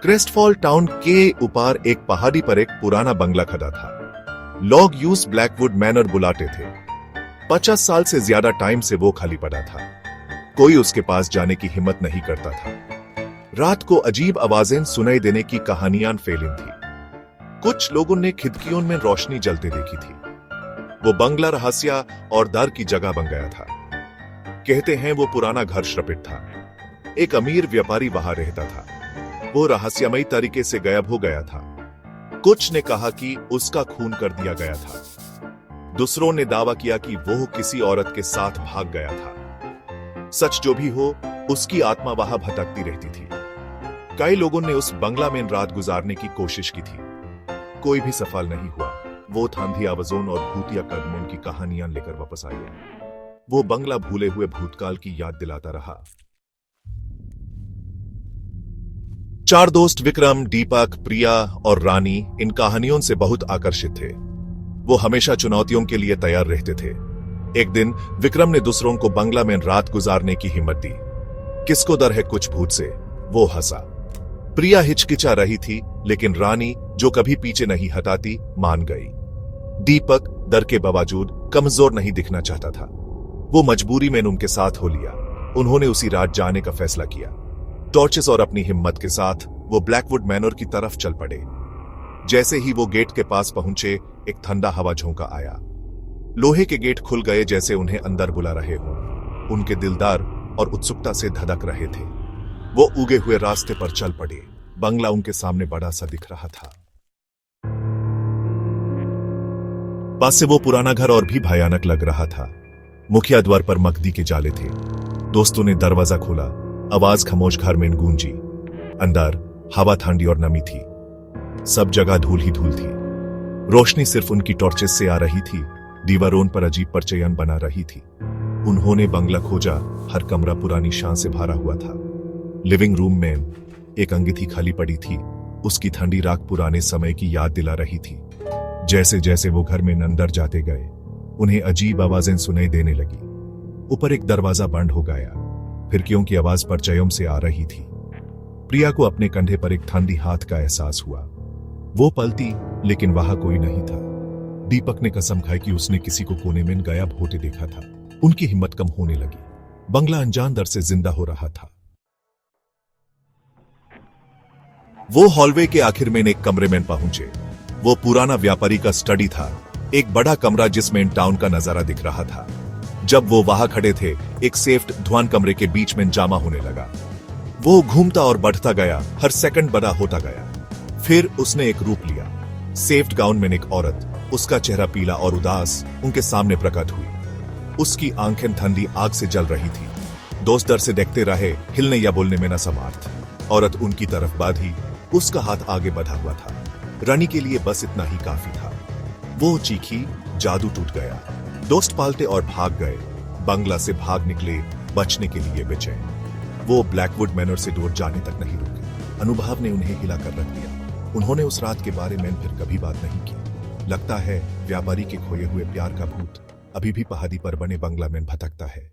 क्रेस्टफॉल town के ऊपर एक पहाड़ी पर एक पुराना बंगला खड़ा था। लोग यूज ब्लैकवुड मैनर बुलाते थे। 50 साल से ज्यादा टाइम से वो खाली पड़ा था। कोई उसके पास जाने की हिम्मत नहीं करता था। रात को अजीब आवाजें सुनाई देने की कहानियां फैली थी। कुछ लोगों ने खिड़कियों में रोशनी जलते देखी थी। वो बंगला रहस्य और डर की जगह बन गया था। कहते हैं वो पुराना घर श्रपित था। एक अमीर व्यापारी वहां रहता था। वो रहस्यमयी तरीके से गायब हो गया था। कुछ ने कहा कि उसका खून कर दिया गया था। दूसरों ने दावा किया कि वो किसी औरत के साथ भाग गया था। सच जो भी हो, उसकी आत्मा वहां भटकती रहती थी। कई लोगों ने उस बंगला में रात गुजारने की कोशिश की थी। कोई भी सफल नहीं हुआ। वो थांधी आवाजों और भूतिया कदमों की कहानियां लेकर वापस आई। वो बंगला भूले हुए भूतकाल की याद दिलाता रहा। 4 दोस्त विक्रम, दीपक, प्रिया और रानी इन कहानियों से बहुत आकर्षित थे। वो हमेशा चुनौतियों के लिए तैयार रहते थे। एक दिन विक्रम ने दूसरों को बंगला में रात गुजारने की हिम्मत दी। किसको डर है कुछ भूत से, वो हंसा। प्रिया हिचकिचा रही थी, लेकिन रानी, जो कभी पीछे नहीं हटाती, मान गई। दीपक डर के बावजूद कमजोर नहीं दिखना चाहता था। वो मजबूरी में उनके साथ हो लिया। उन्होंने उसी रात जाने का फैसला किया। टॉर्चेस और अपनी हिम्मत के साथ वो ब्लैकवुड मैनर की तरफ चल पड़े। जैसे ही वो गेट के पास पहुंचे, एक ठंडा हवा झोंका आया। लोहे के गेट खुल गए जैसे उन्हें अंदर बुला रहे हो। उनके दिलदार और उत्सुकता से धड़क रहे थे। वो उगे हुए रास्ते पर चल पड़े। बंगला उनके सामने बड़ा सा दिख रहा था। पास से वो पुराना घर और भी भयानक लग रहा था। मुखिया द्वार पर मकदी के जाले थे। दोस्तों ने दरवाजा खोला। आवाज खामोश घर में गूंजी। अंदर हवा ठंडी और नमी थी। सब जगह धूल ही धूल थी। रोशनी सिर्फ उनकी टॉर्चेस से आ रही थी। दीवारों पर अजीब परचयन बना रही थी। उन्होंने बंगला खोजा। हर कमरा पुरानी शान से भरा हुआ था। लिविंग रूम में एक अंगीठी खाली पड़ी थी। उसकी ठंडी राख पुराने समय की याद दिला रही थी। जैसे जैसे वो घर में अंदर जाते गए, उन्हें अजीब आवाजें सुनाई देने लगी। ऊपर एक दरवाजा बंद हो गया। खिड़कियों की आवाज परचयों से आ रही थी। प्रिया को अपने कंधे पर एक ठंडी हाथ का एहसास हुआ। वो पलटी, लेकिन वहां कोई नहीं था। दीपक ने कसम खाई कि उसने किसी को कोने में गायब होते देखा था। उनकी हिम्मत कम होने लगी। बंगला अनजान दर से जिंदा हो रहा था। वो हॉलवे के आखिर में एक कमरे में पहुंचे। वो पुराना व्यापारी का स्टडी था। एक बड़ा कमरा जिसमें टाउन का नजारा दिख रहा था। जब वो वहां खड़े थे, एक सेफ्ट धुआं कमरे के बीच में जमा होने लगा। वो घूमता और बढ़ता गया, हर सेकंड बड़ा होता गया। फिर उसने एक रूप लिया। सेफ्ट गाउन में एक औरत, उसका चेहरा पीला और उदास, उनके सामने प्रकट हुई। उसकी आंखें ठंडी आग से जल रही थी। दोस्त डर से देखते रहे, हिलने या बोलने में न समर्थ। औरत उनकी तरफ बाधी, उसका हाथ आगे बढ़ा हुआ था। रानी के लिए बस इतना ही काफी था। वो चीखी, जादू टूट गया। दोस्त पालते और भाग गए। बंगला से भाग निकले, बचने के लिए बेचैन। वो ब्लैकवुड मैनर से दूर जाने तक नहीं रुके। अनुभव ने उन्हें हिलाकर रख दिया। उन्होंने उस रात के बारे में फिर कभी बात नहीं की। लगता है व्यापारी के खोए हुए प्यार का भूत अभी भी पहाड़ी पर बने बंगला में भटकता है।